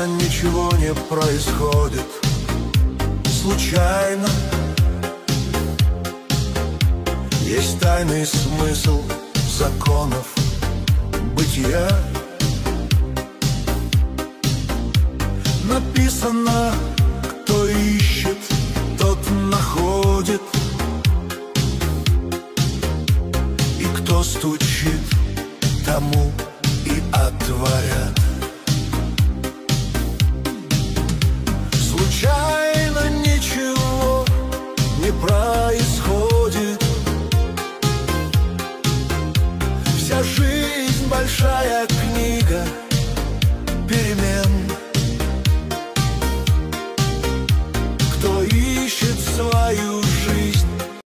Случайно ничего не происходит, случайно. Есть тайный смысл законов бытия. Написано: кто ищет, тот находит, и кто стучит, тому и отворят. Случайно ничего не происходит,